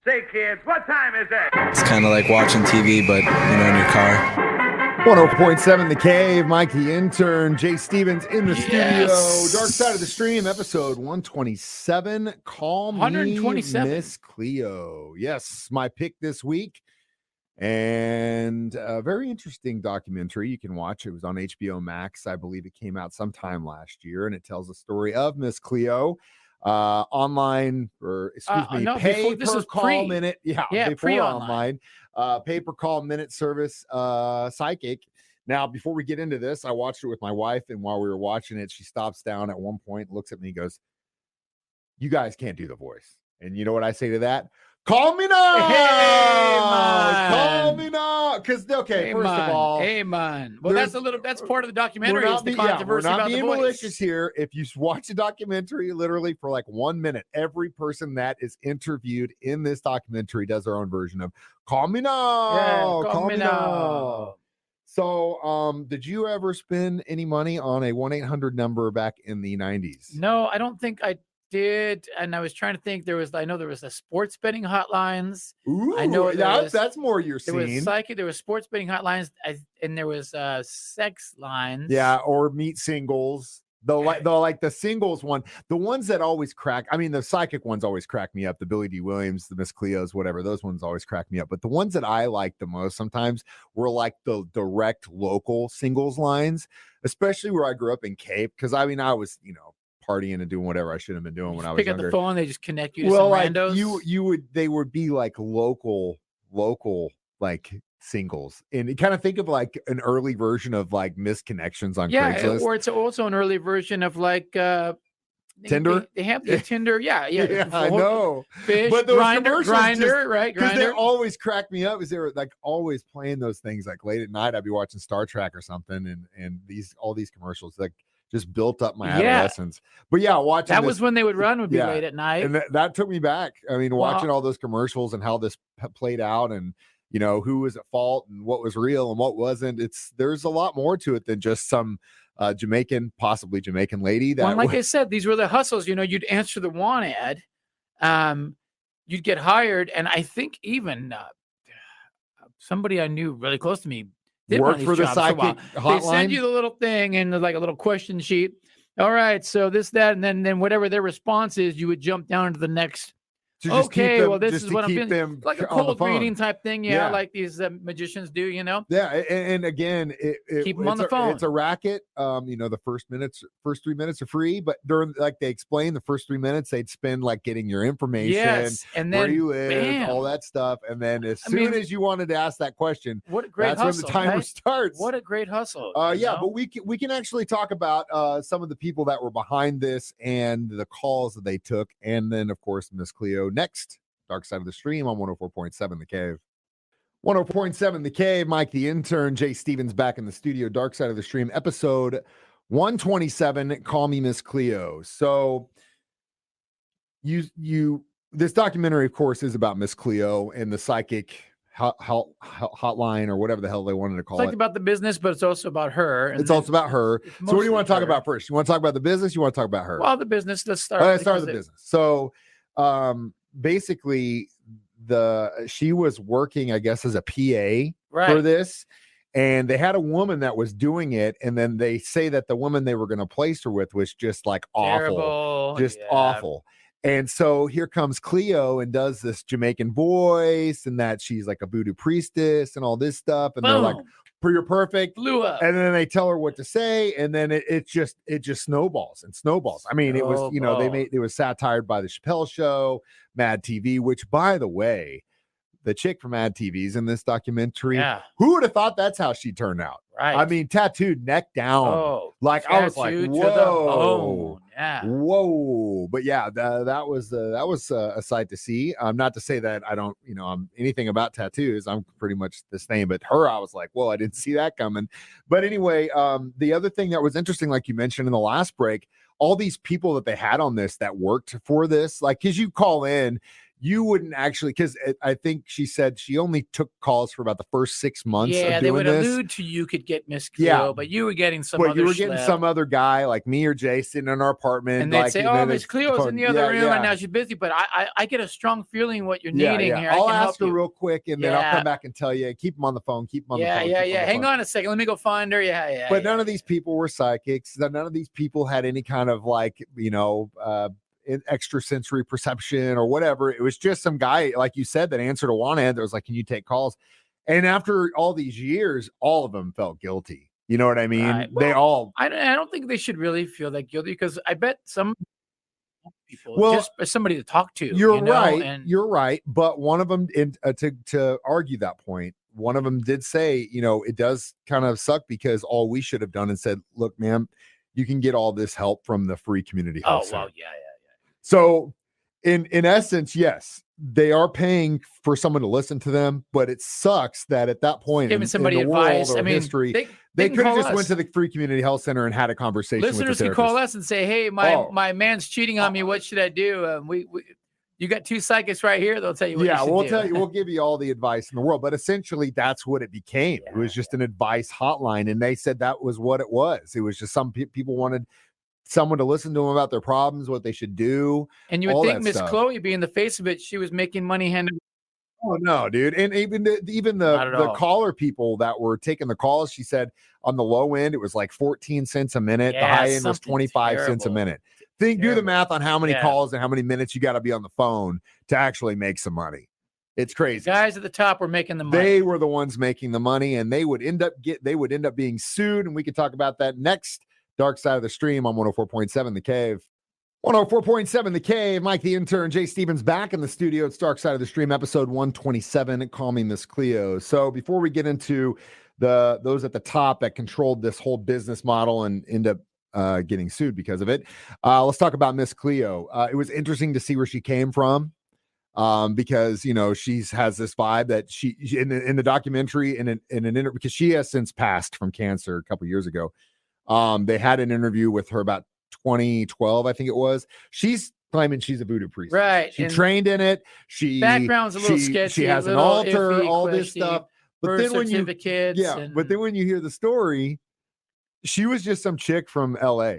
Say, kids, what time is it? It's kind of like watching TV, but, in your car. 104.7 The Cave, Mike the Intern, Jay Stevens in the studio. Dark Side of the Stream, episode 127. Call me 127. Miss Cleo. Yes, my pick this week. And a very interesting documentary you can watch. It was on HBO Max. I believe it came out sometime last year, and it tells the story of Miss Cleo. Online, or pay per call minute. Yeah, before online. Pay per call minute service psychic. Now, before we get into this, I watched it with my wife, and while we were watching it, she stops down at one point, looks at me, and goes, "You guys can't do the voice." And you know what I say to that? Call me now. Hey, man. Call me now. Because first of all, Well, that's part of the documentary. Is the controversy we're not about being the voice. malicious here. If you watch the documentary, literally for like 1 minute, every person that is interviewed in this documentary does their own version of "Call me now." Yeah, call me now. So, did you ever spend any money on a 1-800 number back in the 90s? No, I don't think I did. And I was trying to think. I know there was a sports betting hotlines. Ooh, I know that's more your scene. There was psychic. There was sports betting hotlines, and there was sex lines. Yeah, or meet singles. The singles one, the ones that always crack. I mean, the psychic ones always crack me up. The Billy D. Williams, the Miss Cleos, whatever. Those ones always crack me up. But the ones that I like the most sometimes were like the direct local singles lines, especially where I grew up in Cape. Because I was, partying and doing whatever I should have been doing when I was younger. Pick up the phone, they just connect you to some randos. They would be like local like singles, and you kind of think of like an early version of like missed connections on Craigslist. Or it's also an early version of like Tinder. They have the Tinder, yeah, I know. Fish, but those Grinder, right? Because they always crack me up. Is they were like always playing those things like late at night. I'd be watching Star Trek or something, and all these commercials like just built up my adolescence. But watching that was when they would run. Would be late at night, and that took me back. I mean, watching all those commercials and how this played out, and who was at fault and what was real and what wasn't. There's a lot more to it than just some possibly Jamaican lady. I said, these were the hustles. You'd answer the want ad, you'd get hired, and I think even somebody I knew really close to me did work for the psychic hotline. They send you the little thing and like a little question sheet. All right, so this, that, and then whatever their response is, you would jump down to the next. This is what I'm feeling. Like a cold reading type thing, like these magicians do, Yeah, and again, keep them on the phone. It's a racket. The first 3 minutes are free, but during, like they explain, the first 3 minutes they'd spend like getting your information, and then where you live, all that stuff, and then as soon as you wanted to ask that question, what a great hustle, when the timer starts. What a great hustle! But we can actually talk about some of the people that were behind this and the calls that they took, and then of course Miss Cleo next. Dark Side of the Stream on 104.7 The Cave. 104.7 The Cave, Mike the Intern, Jay Stevens back in the studio. Dark Side of the Stream, episode 127, Call Me Miss Cleo. So this documentary, of course, is about Miss Cleo and the psychic hotline or whatever the hell they wanted to call it. It's like about the business, but it's also about her. It's also about her. So what do you want to talk about first? You want to talk about the business? You want to talk about her? Well, the business. Let's start. Let's start with the business. So basically she was working, I guess, as a PA for this, and they had a woman that was doing it, and then they say that the woman they were going to place her with was just like awful. And so here comes Cleo and does this Jamaican voice, and that she's like a voodoo priestess and all this stuff, and they're like, "You're perfect." Blew up. And then they tell her what to say, and then it just snowballs and snowballs. I mean, it was it was satired by the Chappelle Show, Mad TV, which, by the way, the chick from Mad TV's in this documentary. Yeah. Who would have thought that's how she turned out? Right. I mean, tattooed neck down. Oh, I was like, whoa, yeah, whoa. But yeah, that was a sight to see. Not to say that I don't, I'm anything about tattoos. I'm pretty much the same. But her, I was like, whoa, I didn't see that coming. But anyway, the other thing that was interesting, like you mentioned in the last break, all these people that they had on this that worked for this, like, because you call in, you wouldn't actually, because I think she said she only took calls for about the first 6 months. Yeah, of they doing would this. allude to you could get Miss Cleo, but you were getting some other. You were getting some other guy like me or Jay sitting in our apartment, and they'd say, "Oh, Miss Cleo's in the other room, and now she's busy." But I get a strong feeling what you're needing here. I'll ask her real quick, and then I'll come back and tell you. Keep them on the phone. Keep them on the phone. Yeah. Hang on a second. Let me go find her. Yeah. But none of these people were psychics. None of these people had any kind of like extrasensory perception or whatever. It was just some guy, like you said, that answered a want ad that was like, "Can you take calls?" And after all these years, all of them felt guilty. You know what I mean? Right. Well, they all. I don't think they should really feel that guilty, because I bet some people just as somebody to talk to. You're right. You're right. But one of them, to argue that point, one of them did say, it does kind of suck, because all we should have done and said, "Look, ma'am, you can get all this help from the free community health center." Well, yeah. So in essence, yes, they are paying for someone to listen to them, but it sucks that at that point giving somebody advice, history, they could have just went to the free community health center and had a conversation. Listeners can call us and say, "Hey, my man's cheating on me. What should I do?" You got 2 psychics right here. They'll tell you what you should do. We'll tell you. We'll give you all the advice in the world. But essentially, that's what it became. It was just an advice hotline, and they said that was what it was. It was just some people wanted someone to listen to them about their problems, what they should do. And you would think Miss Chloe, being the face of it, she was making money hand. Oh no, dude. And even the caller people that were taking the calls, she said on the low end it was like 14 cents a minute. The high end was 25 cents a minute. Do the math on how many calls and how many minutes you got to be on the phone to actually make some money. It's crazy. The guys at the top were making the money. They were the ones making the money, and they would end up being sued. And we could talk about that next. Dark Side of the Stream on 104.7 The Cave. 104.7 The Cave. Mike the Intern, Jay Stevens back in the studio. It's Dark Side of the Stream, episode 127. Call me Miss Cleo. So before we get into those at the top that controlled this whole business model and end up getting sued because of it, let's talk about Miss Cleo. It was interesting to see where she came from. Because she has this vibe that she in the documentary in an interview, because she has since passed from cancer a couple years ago. They had an interview with her about 2012, I think it was. She's claiming she's a voodoo priest. Right. She trained in it. Background's a little sketchy. She has an altar, iffy, all this stuff. But then when you hear the story, she was just some chick from LA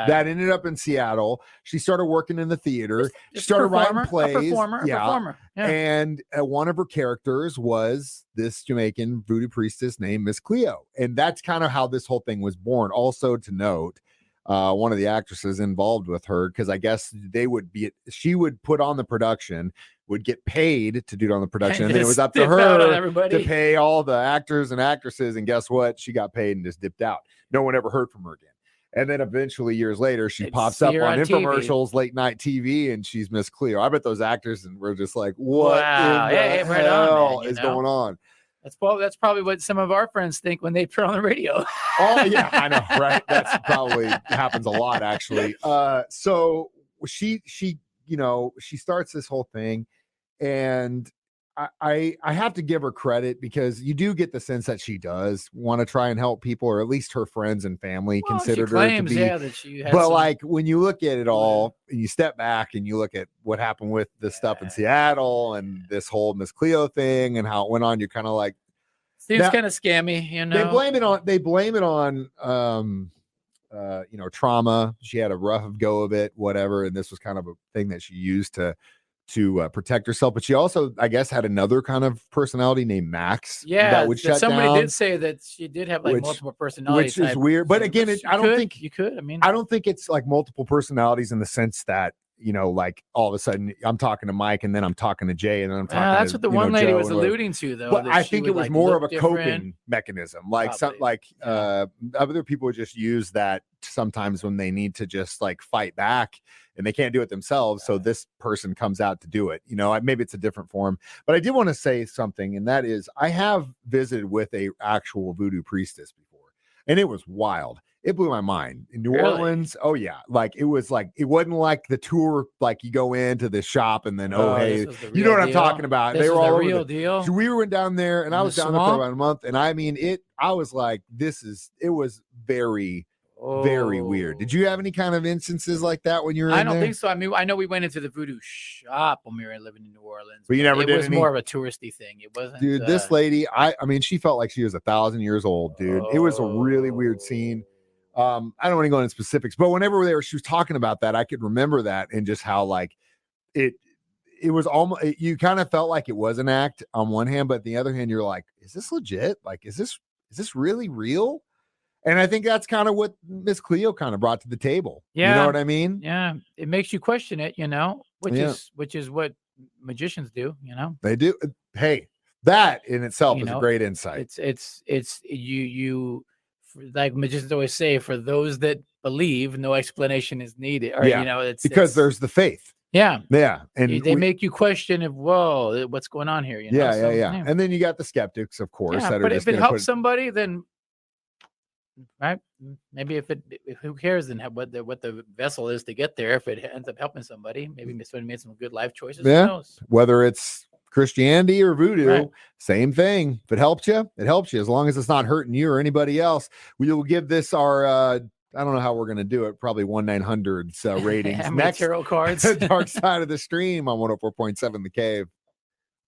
that ended up in Seattle. She started working in the theater. She started writing plays. A performer. And one of her characters was this Jamaican voodoo priestess named Miss Cleo. And that's kind of how this whole thing was born. Also to note, one of the actresses involved with her, because I guess she would put on the production, would get paid to do it on the production, and then it was up to her to pay all the actors and actresses. And guess what? She got paid and just dipped out. No one ever heard from her again. And then eventually, years later, she pops up on infomercials, late night TV, and she's Miss Cleo. I bet those actors were just like, "What in the hell is going on?" That's probably what some of our friends think when they turn on the radio. Oh yeah, I know, right? That's probably happens a lot, actually. So she starts this whole thing, and I have to give her credit, because you do get the sense that she does want to try and help people, or at least her friends and family considered her to be. That she has like when you look at it all and you step back and you look at what happened with this stuff in Seattle and this whole Miss Cleo thing and how it went on, you're kind of like, seems kind of scammy, They blame it on trauma. She had a rough go of it, whatever, and this was kind of a thing that she used to protect herself. But she also, I guess, had another kind of personality named Max. That would shut somebody down. Did say that she did have multiple personalities, which is weird. But again, I don't think you could. I mean, I don't think it's like multiple personalities in the sense that, like all of a sudden I'm talking to Mike and then I'm talking to Jay and then I'm talking to that's what the one lady Joe was alluding to, though. But I think it was more of a coping mechanism. Like other people would just use that sometimes when they need to just like fight back and they can't do it themselves. So this person comes out to do it. Maybe it's a different form. But I did want to say something, and that is I have visited with a actual voodoo priestess before, and it was wild. It blew my mind. In New Orleans, oh yeah, like it wasn't like the tour, like you go into the shop and then hey, you know what I'm talking about. They were all the real deal. So we went down there, and I was down there for about a month, and I mean it. I was like, it was very Very weird. Did you have any kind of instances like that when you were in there? I don't think so. I mean, I know we went into the voodoo shop when we were living in New Orleans. But you never did It was more of a touristy thing. It wasn't. Dude, this lady, I mean, she felt like she was 1,000 years old, dude. It was a really weird scene. I don't want to go into specifics, but whenever she was talking about that, I could remember that and just how like it was almost, you kind of felt like it was an act on one hand, but the other hand, you're like, is this legit? Like, is this really real? And I think that's kind of what Miss Cleo kind of brought to the table. Yeah. You know what I mean? Yeah. It makes you question it, which is what magicians do, They do. Hey, that in itself is a great insight. It's you like magicians always say, for those that believe, no explanation is needed. Or, it's because there's the faith. Yeah. Yeah. And they make you question if, whoa, what's going on here? Yeah. And then you got the skeptics, of course. Yeah, but if it helps somebody, then right. Maybe who cares then what the vessel is to get there? If it ends up helping somebody, maybe somebody made some good life choices. Yeah. Who knows? Whether it's Christianity or voodoo, same thing. If it helps you, it helps you. As long as it's not hurting you or anybody else. We will give this our I don't know how we're going to do it. Probably 1-900 ratings. Next, tarot cards. Dark Side of the Stream on 104.7 The Cave.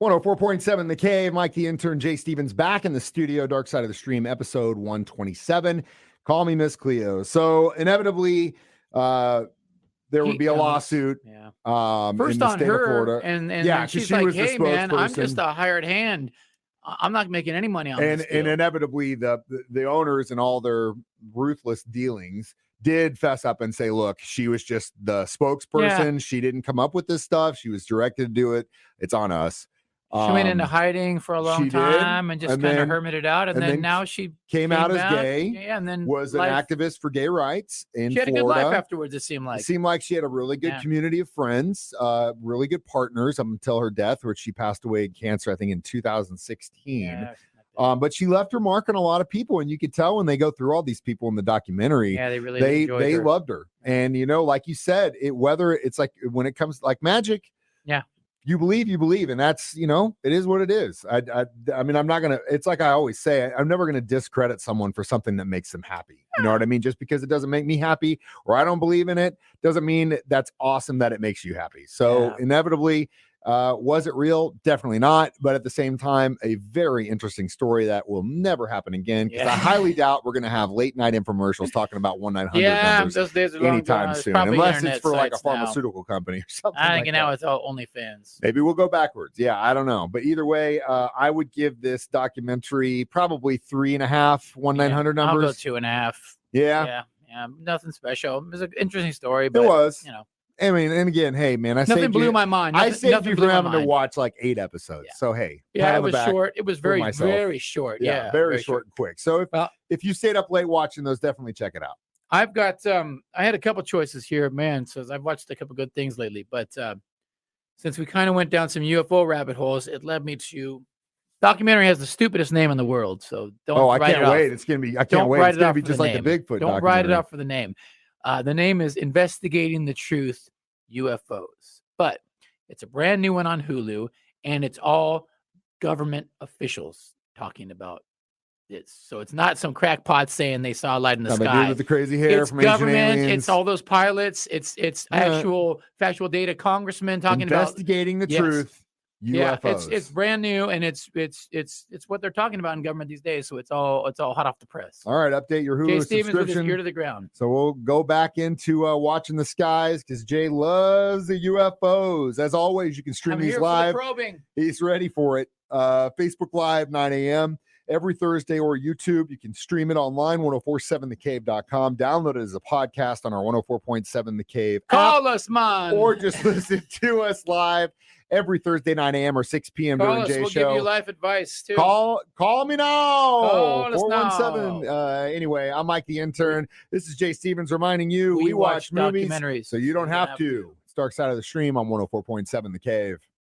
104.7 The Cave. Mike the Intern, Jay Stevens back in the studio. Dark Side of the Stream, episode 127. Call me Miss Cleo. So inevitably, there would be a lawsuit. Yeah. First in the on state her, of Florida. and she's she like, was "Hey, the man, I'm spokesperson. just a hired hand. I'm not making any money on this deal." And inevitably, the owners and all their ruthless dealings did fess up and say, "Look, she was just the spokesperson. She didn't come up with this stuff. She was directed to do it. It's on us." She went into hiding for a long time and just kind of hermited out. And then now she came out as gay. Yeah, and then was an activist for gay rights in Florida. She had a good life afterwards, it seemed like. It seemed like she had a really good community of friends, really good partners up until her death, which she passed away in cancer, I think, in 2016. Yeah. But she left her mark on a lot of people, and you could tell when they go through all these people in the documentary. Yeah, they loved her. And like you said, whether it's like when it comes like magic, you believe, and that's it is what it is. I mean, I'm not gonna. It's like I always say, I'm never gonna discredit someone for something that makes them happy. You know what I mean? Just because it doesn't make me happy or I don't believe in it doesn't mean that's awesome that it makes you happy. So inevitably. Was it real? Definitely not. But at the same time, a very interesting story that will never happen again. Because I highly doubt we're going to have late night infomercials talking about 1-900 numbers those days are anytime soon, unless it's for like a pharmaceutical company or something. I think like now that. It's all OnlyFans. Maybe we'll go backwards. Yeah, I don't know. But either way, I would give this documentary probably 3.5 1-900 numbers. I'll go 2.5. Yeah, nothing special. It was an interesting story. But, it was. I mean, and again, hey, man, nothing blew my mind. I saved you from having to watch like 8 episodes. Yeah. So, hey. Yeah, it was short. It was very short. Yeah, very short and quick. So, if you stayed up late watching those, definitely check it out. I've got, I had a couple choices here, man. So, I've watched a couple good things lately. But since we kind of went down some UFO rabbit holes, it led me to documentary has the stupidest name in the world. So, don't write it off. I can't wait. It's going to be, I can't wait. It's going to be just like the Bigfoot documentary. Don't write it off for the name. The name is Investigating the Truth UFOs, but it's a brand new one on Hulu, and it's all government officials talking about this. So it's not some crackpot saying they saw a light in the sky. Dude with the crazy hair it's from government. Ancient Aliens. It's all those pilots. It's actual factual data congresmen talking investigating the truth. UFOs. Yeah, it's brand new, and it's what they're talking about in government these days. So it's all hot off the press. All right, update your Hulu Jay subscription. Stevens with his ear to the ground. So we'll go back into watching the skies because Jay loves the UFOs. As always, you can stream these live. He's ready for it. Facebook Live 9 a.m. every Thursday, or YouTube. You can stream it online, 1047thecave.com. Download it as a podcast on our 104.7 The Cave app. Call us, man. Or just listen to us live every Thursday, 9 a.m. or 6 p.m. during Jay's show. We'll give you life advice, too. Call me now. Call us 417. now. Anyway, I'm Mike the Intern. This is Jay Stevens reminding you we watch movies documentaries, so you don't have to. It's Dark Side of the Stream on 104.7 The Cave.